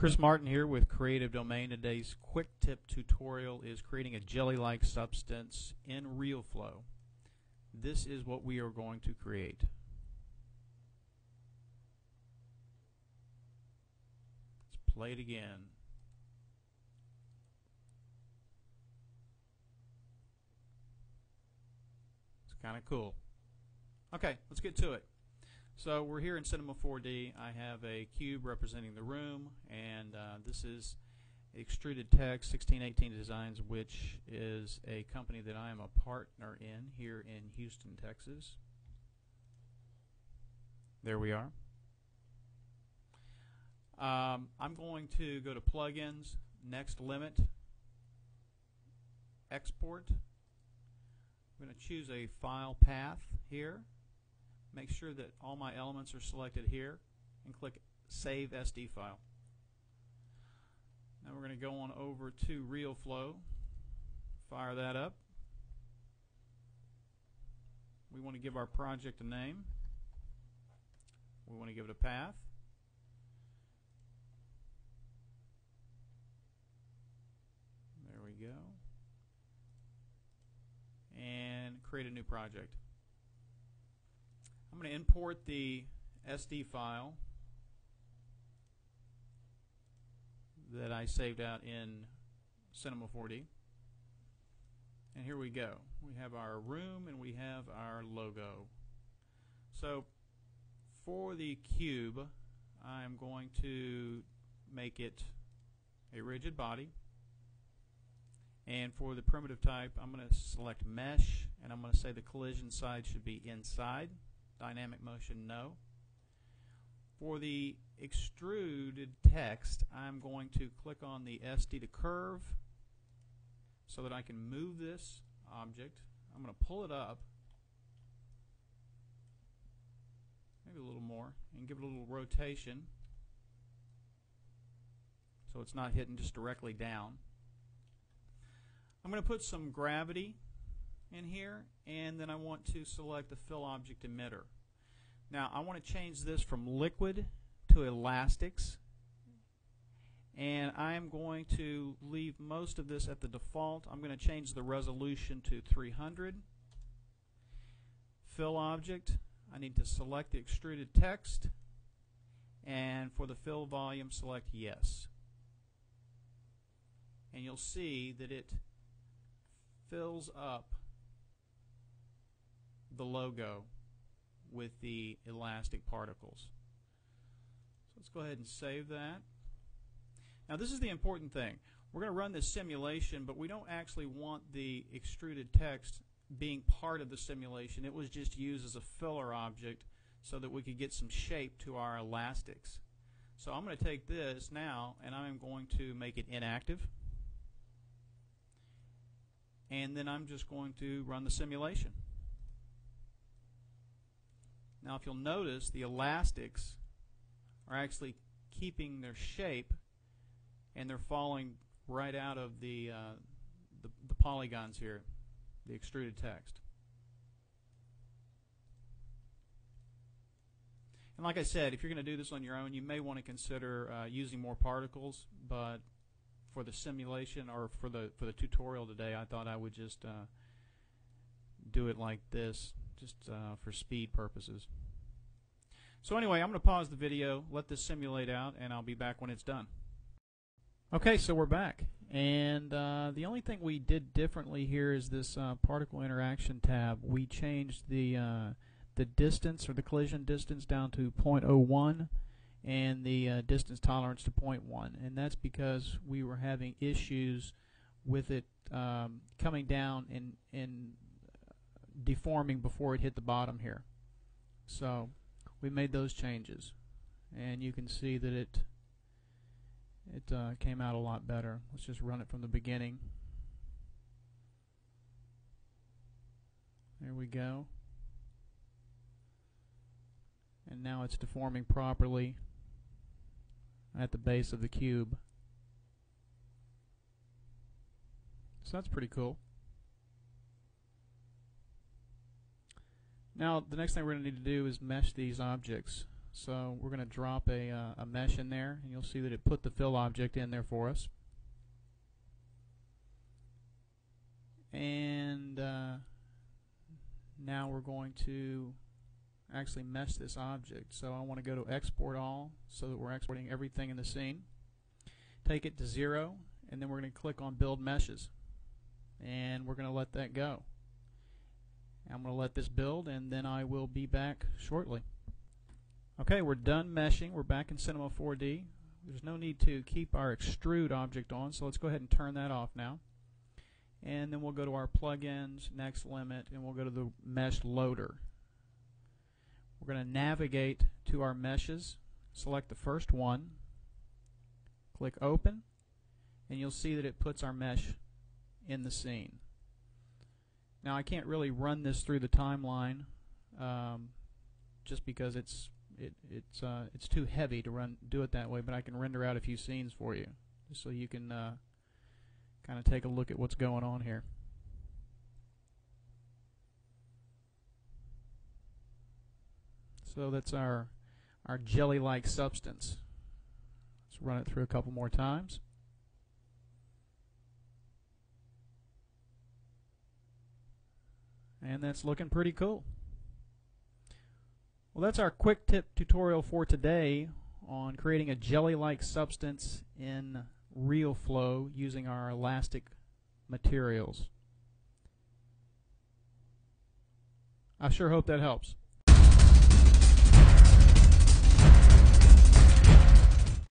Chris Martin here with Creative Domain. Today's quick tip tutorial is creating a jelly-like substance in Realflow. This is what we are going to create. Let's play it again. It's kind of cool. Okay, let's get to it. So we're here in Cinema 4D. I have a cube representing the room, and this is Extruded Text 1618 Designs, which is a company that I am a partner in here in Houston, Texas. There we are. I'm going to go to Plugins, Next Limit, Export. I'm going to choose a file path here. Make sure that all my elements are selected here and click Save SD File. Now we're going to go on over to Realflow, fire that up. We want to give our project a name. We want to give it a path. There we go. And create a new project. I'm going to import the SD file that I saved out in Cinema 4D. And here we go. We have our room and we have our logo. So for the cube, I'm going to make it a rigid body. And for the primitive type, I'm going to select mesh, and I'm going to say the collision side should be inside. Dynamic motion, no. For the extruded text, I'm going to click on the SD to curve so that I can move this object. I'm going to pull it up, maybe a little more, and give it a little rotation so it's not hitting just directly down. I'm going to put some gravity in here, and then I want to select the fill object emitter. Now I want to change this from liquid to elastics, and I'm going to leave most of this at the default. I'm going to change the resolution to 300. Fill object, I need to select the extruded text, and for the fill volume select yes. And you'll see that it fills up the logo with the elastic particles. So let's go ahead and save that. Now this is the important thing. We're going to run this simulation, but we don't actually want the extruded text being part of the simulation. It was just used as a filler object so that we could get some shape to our elastics. So I'm going to take this now and I'm going to make it inactive. And then I'm just going to run the simulation. Now if you'll notice, the elastics are actually keeping their shape, and they're falling right out of the polygons here, the extruded text. And like I said, if you're going to do this on your own, you may want to consider using more particles, but for the simulation or for the tutorial today, I thought I would just do it like this, just for speed purposes. So anyway, I'm going to pause the video, let this simulate out, and I'll be back when it's done. Okay, so we're back, and the only thing we did differently here is this particle interaction tab. We changed the distance, or the collision distance, down to 0.01 and the distance tolerance to 0.1, and that's because we were having issues with it coming down and deforming before it hit the bottom here. So we made those changes, and you can see that it came out a lot better. Let's just run it from the beginning. There we go. And now it's deforming properly at the base of the cube. So that's pretty cool. Now the next thing we're going to need to do is mesh these objects. So we're going to drop a mesh in there, and you'll see that it put the fill object in there for us. And now we're going to actually mesh this object. So I want to go to Export All so that we're exporting everything in the scene. Take it to 0, and then we're going to click on Build Meshes. And we're going to let that go. I'm going to let this build, and then I will be back shortly. Okay, we're done meshing. We're back in Cinema 4D. There's no need to keep our extrude object on, so let's go ahead and turn that off now. And then we'll go to our plugins, next limit, and we'll go to the mesh loader. We're going to navigate to our meshes, select the first one, click open, and you'll see that it puts our mesh in the scene. Now I can't really run this through the timeline just because it's too heavy to do it that way, but I can render out a few scenes for you just so you can kind of take a look at what's going on here. So that's our jelly-like substance. Let's run it through a couple more times. And that's looking pretty cool. Well, that's our quick tip tutorial for today on creating a jelly-like substance in Realflow using our elastic materials. I sure hope that helps.